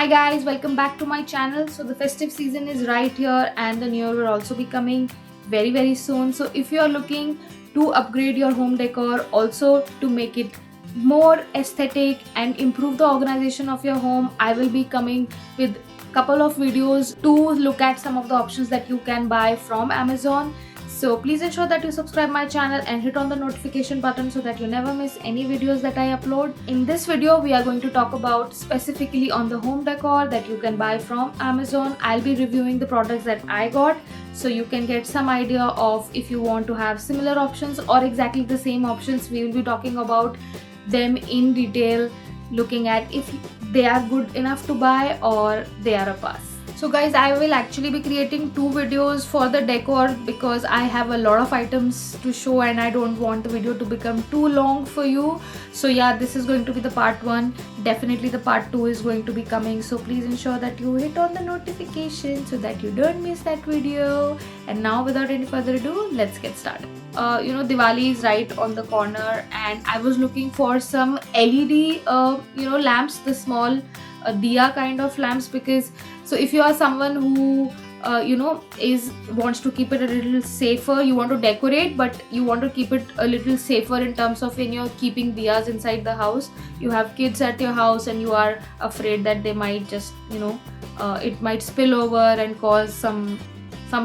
Hi guys, welcome back to my channel. So the festive season is right here and the new year will also be coming very soon. So if you are looking to upgrade your home decor, also to make it more aesthetic and improve the organization of your home, I will be coming with couple of videos to look at some of the options that you can buy from Amazon. So please ensure that you subscribe my channel and hit on the notification button so that you never miss any videos that I upload. In this video, we are going to talk about specifically on the home decor that you can buy from Amazon. I'll be reviewing the products that I got so you can get some idea of if you want to have similar options or exactly the same options. We will be talking about them in detail, looking at if they are good enough to buy or they are a pass. So guys, I will actually be creating two videos for the decor because I have a lot of items to show and I don't want the video to become too long for you. So yeah, this is going to be the part 1. Definitely the part 2 is going to be coming. So please ensure that you hit on the notification so that you don't miss that video. And now without any further ado, let's get started. Diwali is right on the corner and I was looking for some LED lamps, the small diya kind of lamps, because so if you are someone who wants to keep it a little safer, you want to decorate but you want to keep it a little safer in terms of when you're keeping diyas inside the house, you have kids at your house and you are afraid that they might just it might spill over and cause some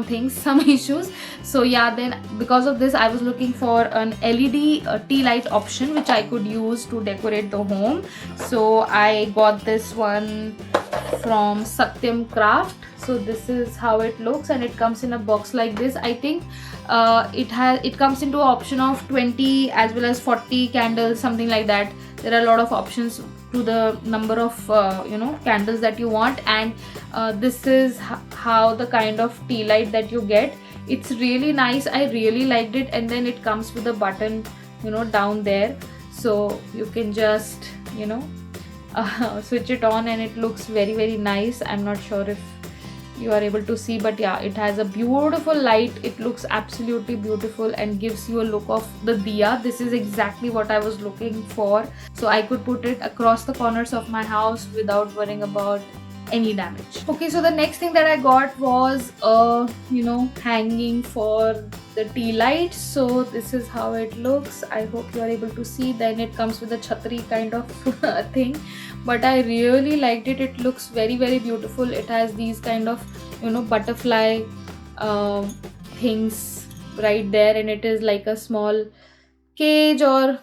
things, some issues. So yeah, then because of this I was looking for an LED tea light option which I could use to decorate the home. So I got this one from Satyam Craft. So this is how it looks and it comes in a box like this. I think it comes into an option of 20 as well as 40 candles, something like that. There are a lot of options to the number of candles that you want, and this is how the kind of tea light that you get. It's really nice. I really liked it, and then it comes with a button down there, so you can just switch it on and it looks very nice. I'm not sure if you are able to see, but yeah, it has a beautiful light. It looks absolutely beautiful and gives you a look of the diya. This is exactly what I was looking for, so I could put it across the corners of my house without worrying about any damage. Okay, so the next thing that I got was hanging for the tea light. So this is how it looks. I hope you are able to see. Then it comes with a chhatri kind of thing, but I really liked it. It looks very beautiful. It has these kind of butterfly things right there, and it is like a small cage or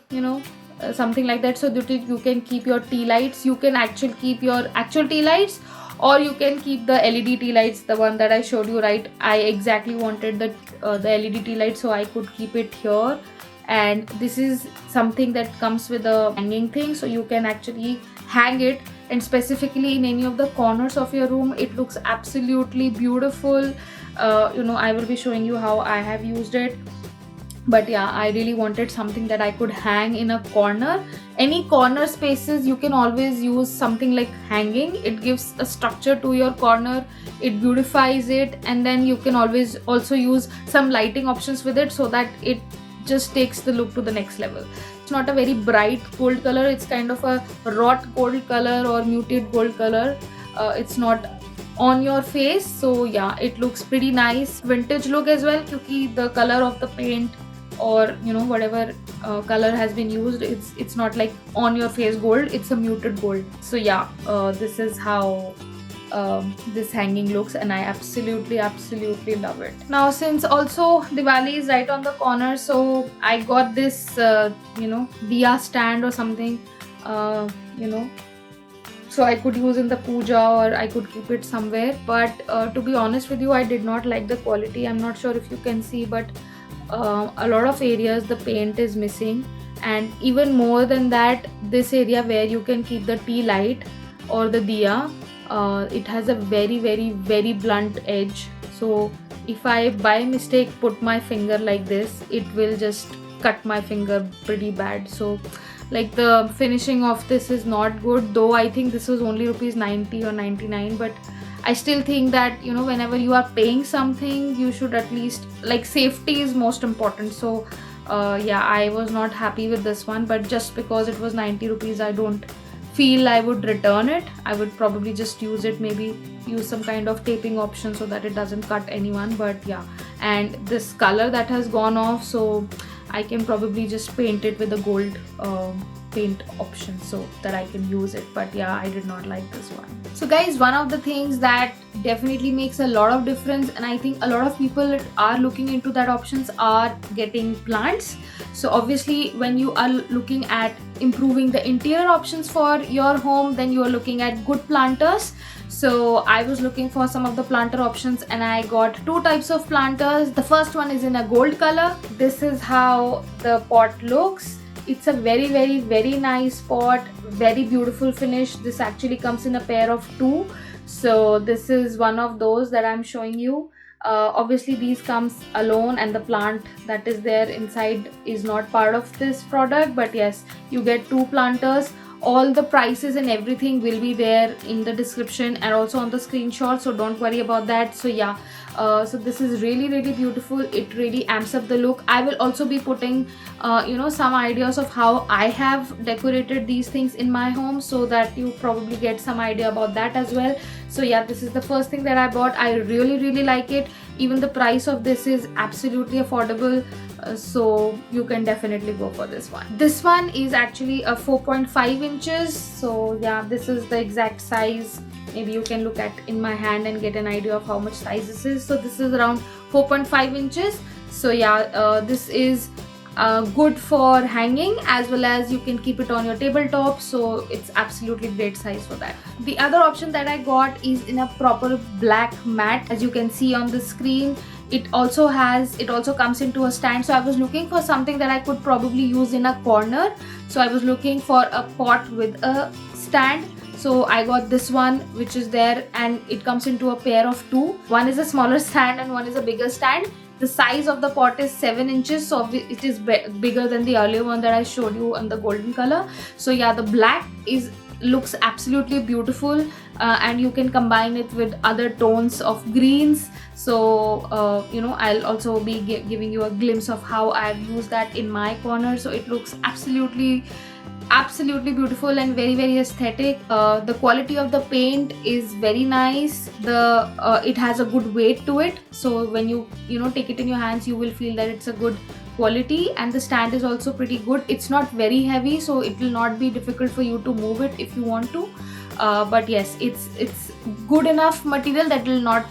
something like that, so that you can keep your tea lights. You can actually keep your actual tea lights or you can keep the LED tea lights, the one that I showed you, right? I exactly wanted the LED tea light, so I could keep it here. And this is something that comes with a hanging thing, so you can actually hang it, and specifically in any of the corners of your room. It looks absolutely beautiful. I will be showing you how I have used it. But yeah, I really wanted something that I could hang in a corner. Any corner spaces, you can always use something like hanging. It gives a structure to your corner, it beautifies it, and then you can always also use some lighting options with it so that it just takes the look to the next level. It's not a very bright gold color, it's kind of a wrought gold color or muted gold color. It's not on your face, so yeah, it looks pretty nice. Vintage look as well, because the color of the paint or whatever color has been used, it's not like on your face gold, it's a muted gold. So yeah, this is how this hanging looks, and I absolutely love it. Now, since also Diwali is right on the corner, so I got this diya stand or something, so I could use in the puja or I could keep it somewhere. But to be honest with you, I did not like the quality. I'm not sure if you can see, but a lot of areas the paint is missing, and even more than that, this area where you can keep the tea light or the diya, it has a very blunt edge. So if I by mistake put my finger like this, it will just cut my finger pretty bad. So like the finishing of this is not good, though I think this was only rupees 90 or 99, but I still think that whenever you are paying something, you should at least, like, safety is most important. So yeah, I was not happy with this one, but just because it was 90 rupees, I don't feel I would return it, I would probably just use it, maybe use some kind of taping option so that it doesn't cut anyone. But yeah, and this color that has gone off, so I can probably just paint it with a gold paint option so that I can use it. But yeah, I did not like this one. So guys, one of the things that definitely makes a lot of difference, and I think a lot of people are looking into that options, are getting plants. So obviously when you are looking at improving the interior options for your home, then you are looking at good planters. So I was looking for some of the planter options and I got two types of planters. The first one is in a gold color. This is how the pot looks. It's a very nice pot, very beautiful finish. This actually comes in a pair of two. So this is one of those that I'm showing you. Obviously these comes alone and the plant that is there inside is not part of this product, but yes, you get two planters. All the prices and everything will be there in the description and also on the screenshot, so don't worry about that. So yeah, so this is really beautiful. It really amps up the look. I will also be putting some ideas of how I have decorated these things in my home, so that you probably get some idea about that as well. So yeah, this is the first thing that I bought. I really like it. Even the price of this is absolutely affordable, so you can definitely go for this one. This one is actually a 4.5 inches. So yeah, this is the exact size. Maybe you can look at in my hand and get an idea of how much size this is. So this is around 4.5 inches. So yeah, this is good for hanging, as well as you can keep it on your tabletop, so it's absolutely great size for that. The other option that I got is in a proper black mat. As you can see on the screen, it also comes into a stand. So I was looking for something that I could probably use in a corner, so I was looking for a pot with a stand. So I got this one, which is there, and it comes into a pair of two. One is a smaller stand and one is a bigger stand. The size of the pot is 7 inches, so it is bigger than the earlier one that I showed you in the golden color. So yeah, the black looks absolutely beautiful, and you can combine it with other tones of greens. So I'll also be giving you a glimpse of how I've used that in my corner. So it looks absolutely beautiful and very aesthetic. The quality of the paint is very nice. It has a good weight to it, so when you take it in your hands, you will feel that it's a good quality. And the stand is also pretty good. It's not very heavy, so it will not be difficult for you to move it if you want to, but yes, it's good enough material that will not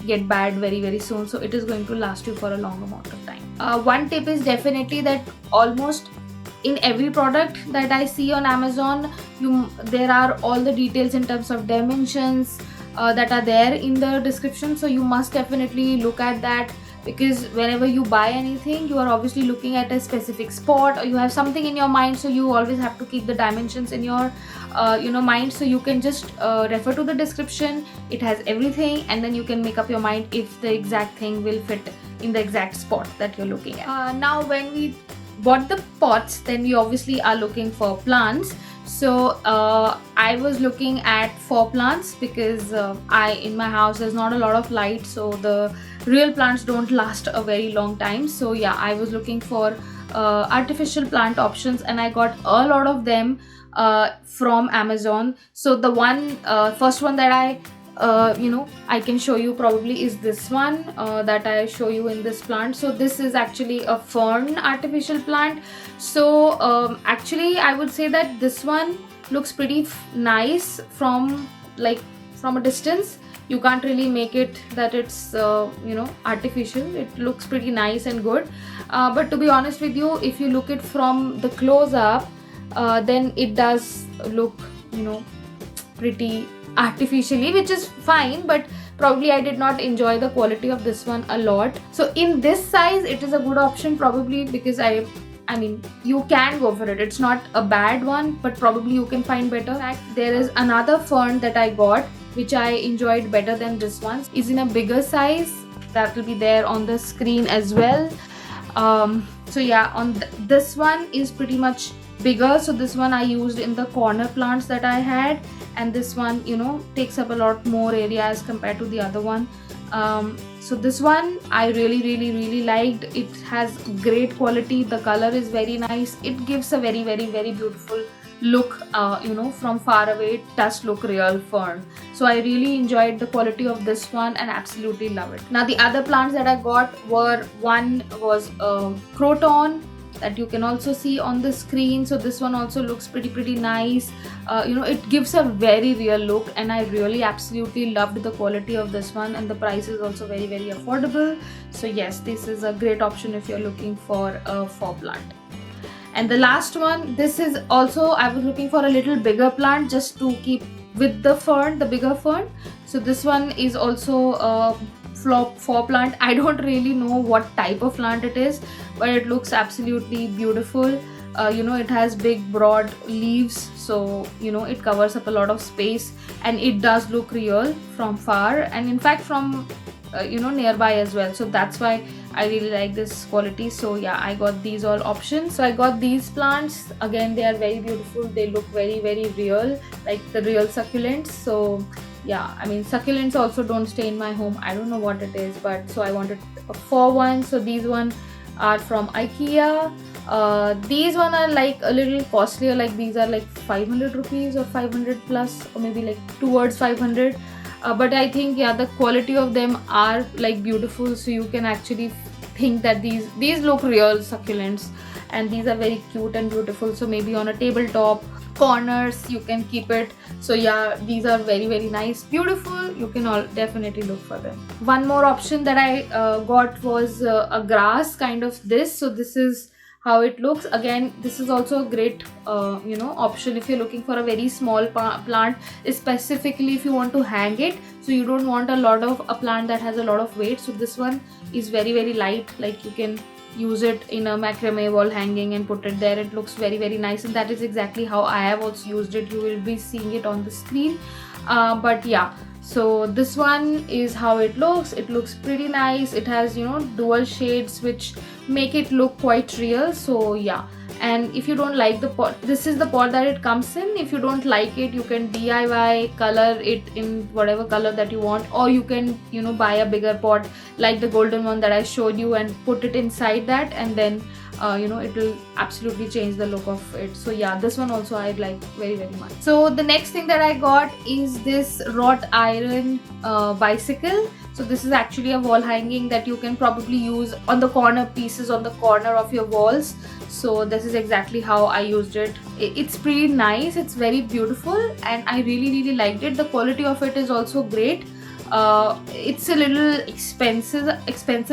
get bad very soon. So it is going to last you for a long amount of time. One tip is definitely that almost in every product that I see on Amazon, there are all the details in terms of dimensions that are there in the description. So you must definitely look at that, because whenever you buy anything, you are obviously looking at a specific spot, or you have something in your mind, so you always have to keep the dimensions in your mind. So you can just refer to the description. It has everything, and then you can make up your mind if the exact thing will fit in the exact spot that you're looking at. Now when we bought the pots, then we obviously are looking for plants. So I was looking at 4 plants, because in my house there's not a lot of light, so the real plants don't last a very long time. So yeah, I was looking for artificial plant options, and I got a lot of them from Amazon. So the first one that I can show you probably is this one that I show you in this plant. So this is actually a fern artificial plant. So actually I would say that this one looks pretty nice from a distance. You can't really make it that it's artificial. It looks pretty nice and good, but to be honest with you, if you look it from the close up, then it does look pretty artificially, which is fine, but probably I did not enjoy the quality of this one a lot. So in this size, it is a good option probably, because I mean you can go for it. It's not a bad one, but probably you can find better. In fact, there is another fern that I got which I enjoyed better than this one. Is in a bigger size. That will be there on the screen as well. So yeah, this one is pretty much bigger. So this one I used in the corner plants that I had, and this one takes up a lot more area as compared to the other one. So this one I really liked. It has great quality. The color is very nice. It gives a very beautiful look, from far away it does look real fern. So I really enjoyed the quality of this one and absolutely love it. Now the other plants that I got were, one was croton that you can also see on the screen. So this one also looks pretty nice. It gives a very real look, and I really absolutely loved the quality of this one, and the price is also very affordable. So yes, this is a great option if you're looking for a fall plant. And the last one, this is also, I was looking for a little bigger plant just to keep with the fern, the bigger fern. So this one is also a fall plant. I don't really know what type of plant it is, but it looks absolutely beautiful. It has big broad leaves, so it covers up a lot of space, and it does look real from far, and in fact from nearby as well. So that's why I really like this quality. So yeah, I got these all options. So I got these plants. Again, they are very beautiful. They look very real, like the real succulents. So yeah, I mean, succulents also don't stay in my home. I don't know what it is, but so I wanted a 4-1. So these one are from IKEA. These one are like a little costlier, like these are like 500 rupees or 500 plus, or maybe like towards 500. But I think, yeah, the quality of them are like beautiful, so you can actually think that these look real succulents, and these are very cute and beautiful. So maybe on a tabletop corners you can keep it. So yeah, these are very nice, beautiful. You can all definitely look for them. One more option that I got was a grass kind of this. So this is how it looks. Again, this is also a great option if you're looking for a very small plant, specifically if you want to hang it, so you don't want a plant that has a lot of weight. So this one is very light, like you can use it in a macrame wall hanging and put it there. It looks very nice, and that is exactly how I have also used it. You will be seeing it on the screen. But yeah, so this one is how it looks. It looks pretty nice. It has dual shades which make it look quite real. So yeah, and if you don't like the pot, this is the pot that it comes in. If you don't like it, you can DIY, color it in whatever color that you want, or you can buy a bigger pot like the golden one that I showed you and put it inside that, and then it will absolutely change the look of it. So yeah, this one also I like very much. So the next thing that I got is this wrought iron bicycle. So this is actually a wall hanging that you can probably use on the corner pieces on the corner of your walls. So this is exactly how I used it. It's pretty nice, it's very beautiful, and I really liked it. The quality of it is also great. It's a little expensive.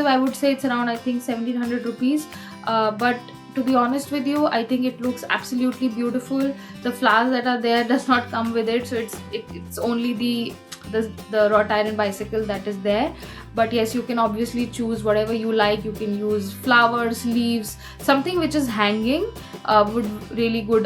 I would say it's around, I think, 1700 rupees. But to be honest with you, I think it looks absolutely beautiful. The flowers that are there does not come with it, so it's only the wrought iron bicycle that is there. But yes, you can obviously choose whatever you like. You can use flowers, leaves, something which is hanging would really good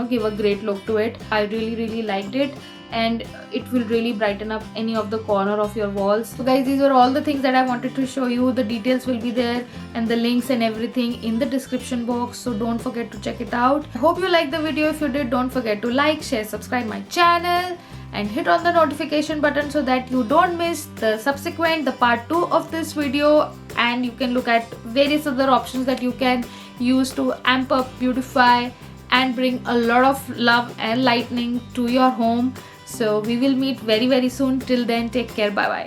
give a great look to it. I really liked it, and it will really brighten up any of the corner of your walls. So guys, these are all the things that I wanted to show you. The details will be there and the links and everything in the description box, so don't forget to check it out. I hope you liked the video. If you did, don't forget to like, share, subscribe my channel, and hit on the notification button so that you don't miss the part 2 of this video. And you can look at various other options that you can use to amp up, beautify, and bring a lot of love and lightning to your home. So we will meet very soon. Till then, take care. Bye bye.